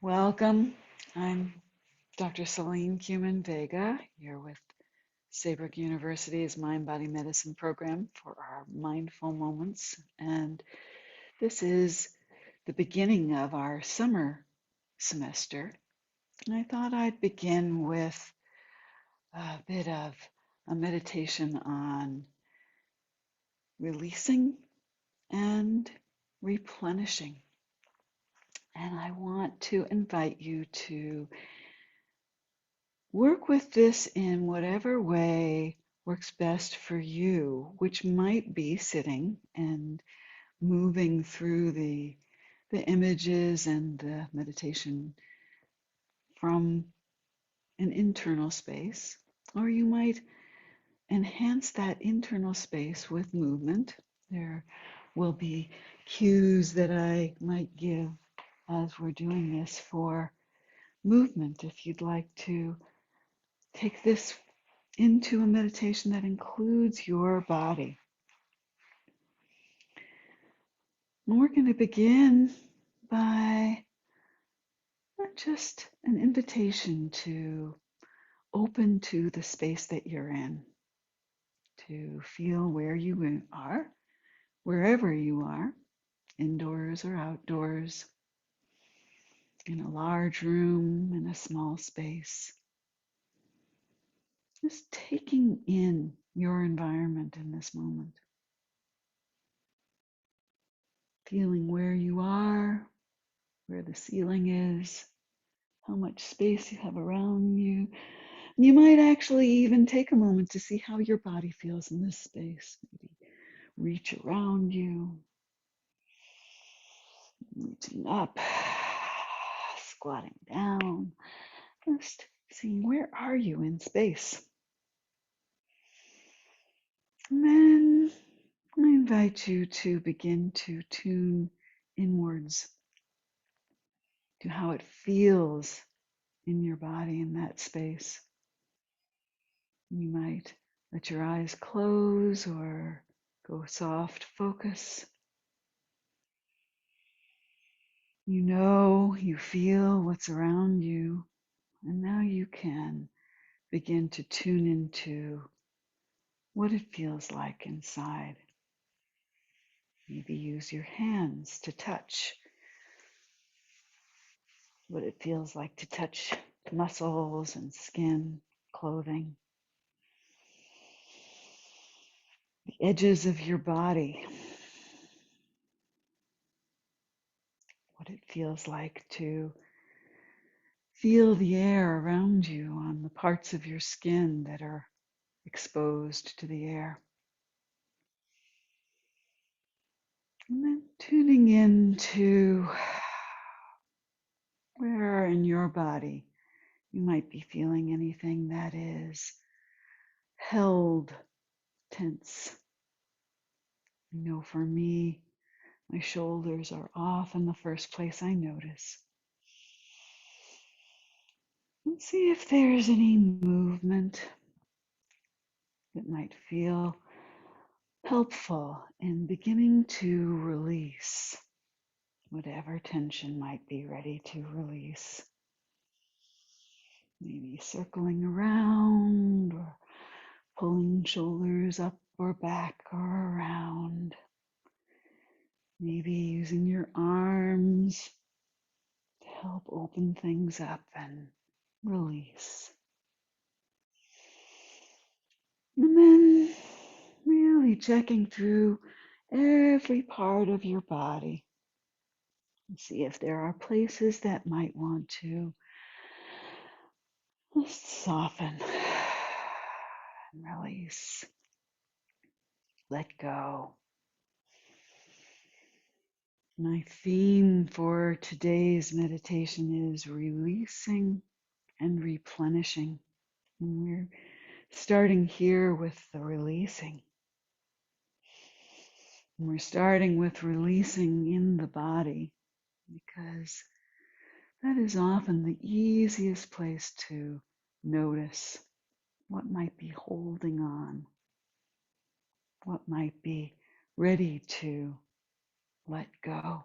Welcome. I'm Dr. Selene Kumin Vega here with Saybrook University's Mind Body Medicine program for our mindful moments. And this is the beginning of our summer semester. And I thought I'd begin with a bit of a meditation on releasing and replenishing. And I want to invite you to work with this in whatever way works best for you, which might be sitting and moving through the images and the meditation from an internal space, or you might enhance that internal space with movement. There will be cues that I might give as we're doing this for movement if you'd like to take this into a meditation that includes your body. And we're going to begin by not just an invitation to open to the space that you're in, to feel where you are, wherever you are, indoors or outdoors, in a large room, in a small space. Just taking in your environment in this moment, feeling where you are, where the ceiling is, how much space you have around you. You might actually even take a moment to see how your body feels in this space. Maybe reach around you, reaching up, squatting down, just seeing where are you in space. And then I invite you to begin to tune inwards to how it feels in your body in that space. You might let your eyes close or go soft focus. You know, you feel what's around you, and now you can begin to tune into what it feels like inside. Maybe use your hands to touch what it feels like to touch muscles and skin, clothing, the edges of your body, what it feels like to feel the air around you on the parts of your skin that are exposed to the air. And then tuning into where in your body you might be feeling anything that is held tense. You know, for me, my shoulders are often the first place I notice. And see if there's any movement that might feel helpful in beginning to release whatever tension might be ready to release. Maybe circling around or pulling shoulders up or back or around. Maybe using your arms to help open things up and release. And then really checking through every part of your body and see if there are places that might want to just soften and release. Let go. My theme for today's meditation is releasing and replenishing. And we're starting here with the releasing. And we're starting with releasing in the body because that is often the easiest place to notice what might be holding on, what might be ready to let go.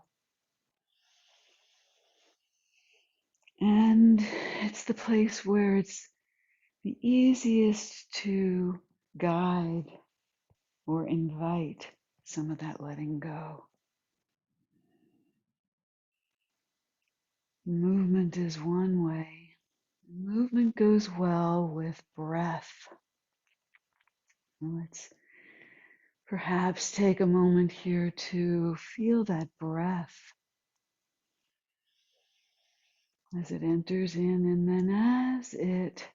And it's the place where it's the easiest to guide or invite some of that letting go. Movement is one way. Movement goes well with breath. Let's perhaps take a moment here to feel that breath as it enters in and then as it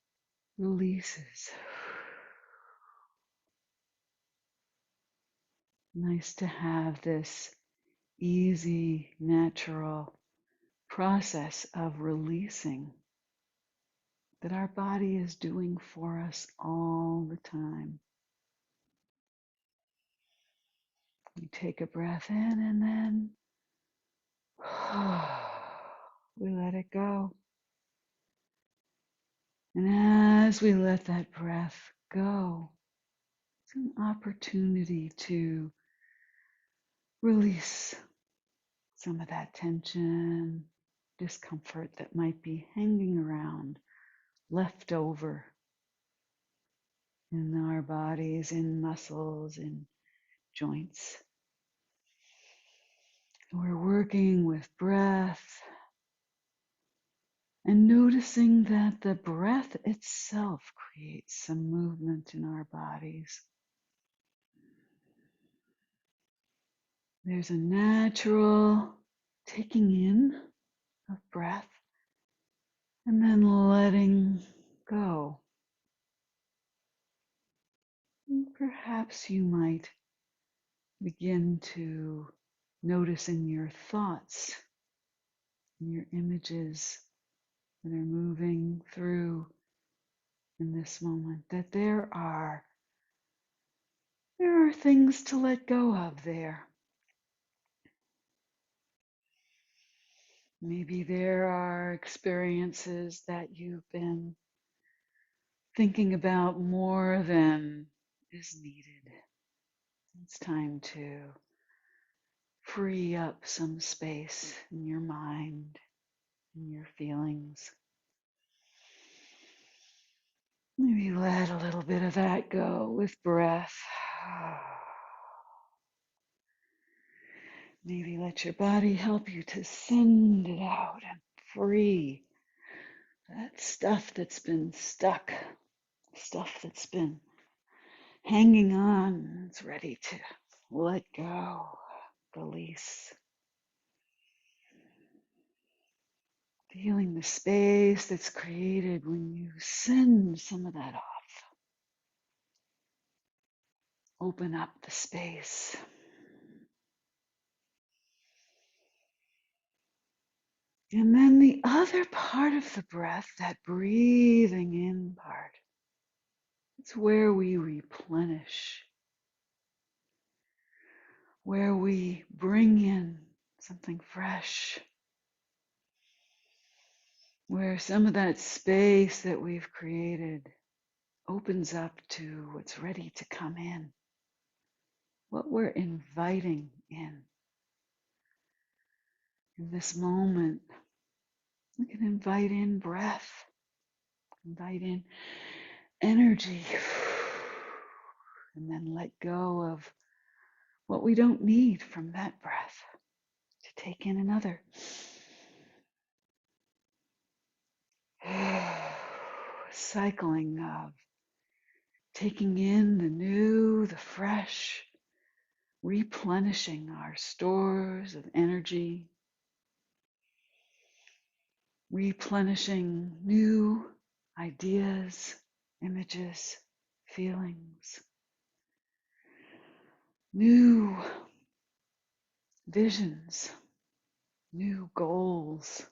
releases. Nice to have this easy, natural process of releasing that our body is doing for us all the time. We take a breath in and then we let it go. And as we let that breath go, it's an opportunity to release some of that tension, discomfort that might be hanging around, left over in our bodies, in muscles, in joints. We're working with breath and noticing that the breath itself creates some movement in our bodies. There's a natural taking in of breath and then letting go. And perhaps you might begin to notice in your thoughts, in your images that are moving through in this moment, that there are things to let go of there. Maybe there are experiences that you've been thinking about more than is needed. It's time to free up some space in your mind, in your feelings. Maybe let a little bit of that go with breath. Maybe let your body help you to send it out and free that stuff that's been stuck, stuff that's been hanging on. It's ready to let go, release. Feeling the space that's created when you send some of that off. Open up the space. And then the other part of the breath, that breathing in part, it's where we replenish, where we bring in something fresh, where some of that space that we've created opens up to what's ready to come in, what we're inviting in. In this moment, we can invite in breath, invite in energy, and then let go of what we don't need from that breath to take in another. Cycling of taking in the new, the fresh, replenishing our stores of energy, replenishing new ideas, images, feelings, new visions, new goals,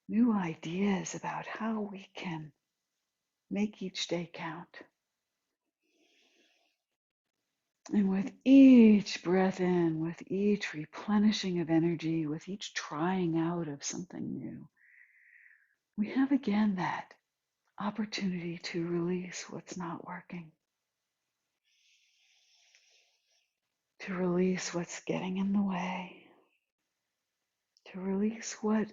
new ideas about how we can make each day count. And with each breath in, with each replenishing of energy, with each trying out of something new, we have again that opportunity to release what's not working, to release what's getting in the way, to release what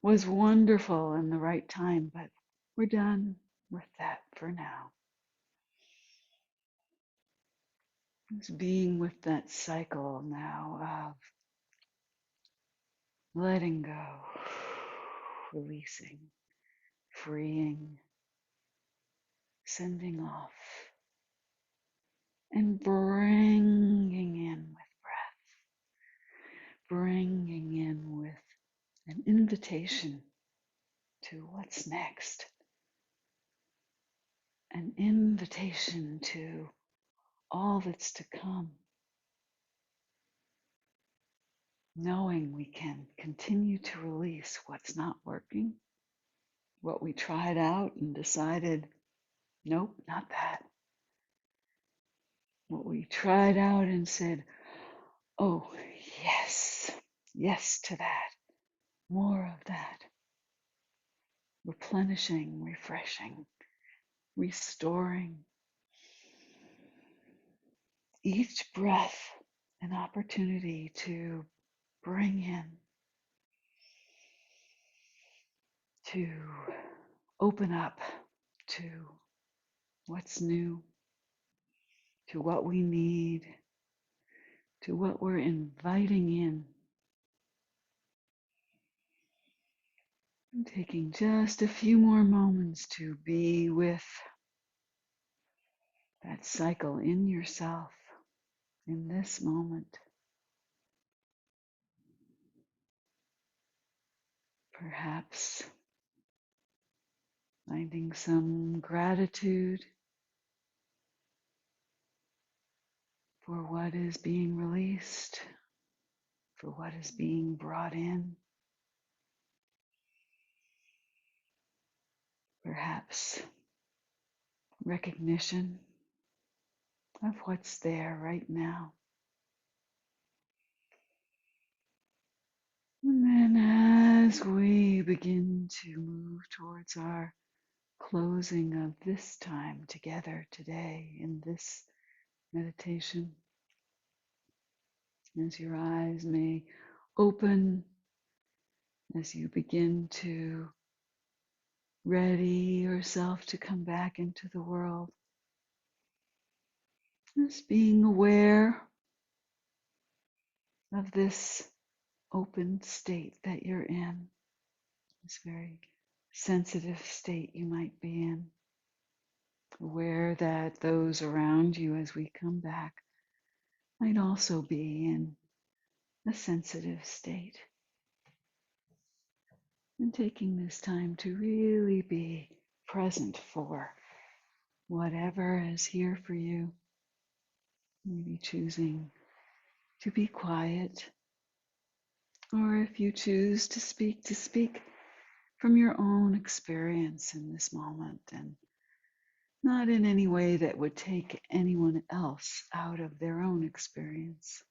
was wonderful in the right time, but we're done with that for now. Just being with that cycle now of letting go, releasing, freeing, sending off, and bringing in with breath, bringing in with an invitation to what's next, an invitation to all that's to come, knowing we can continue to release what's not working, what we tried out and decided, nope, not that. What we tried out and said, oh, yes, yes to that, more of that. Replenishing, refreshing, restoring. Each breath an opportunity to bring in, to open up to what's new, to what we need, to what we're inviting in. And taking just a few more moments to be with that cycle in yourself in this moment. Perhaps finding some gratitude for what is being released, for what is being brought in. Perhaps recognition of what's there right now. And then as we begin to move towards our closing of this time together today in this meditation, as your eyes may open, as you begin to ready yourself to come back into the world, just being aware of this open state that you're in, this very sensitive state you might be in, aware that those around you as we come back might also be in a sensitive state. And taking this time to really be present for whatever is here for you. Maybe choosing to be quiet, or if you choose to speak from your own experience in this moment and not in any way that would take anyone else out of their own experience.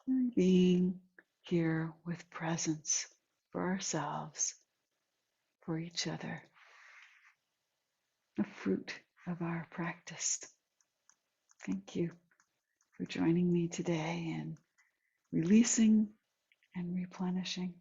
And being here with presence for ourselves, for each other, a fruit of our practice. Thank you for joining me today in releasing and replenishing.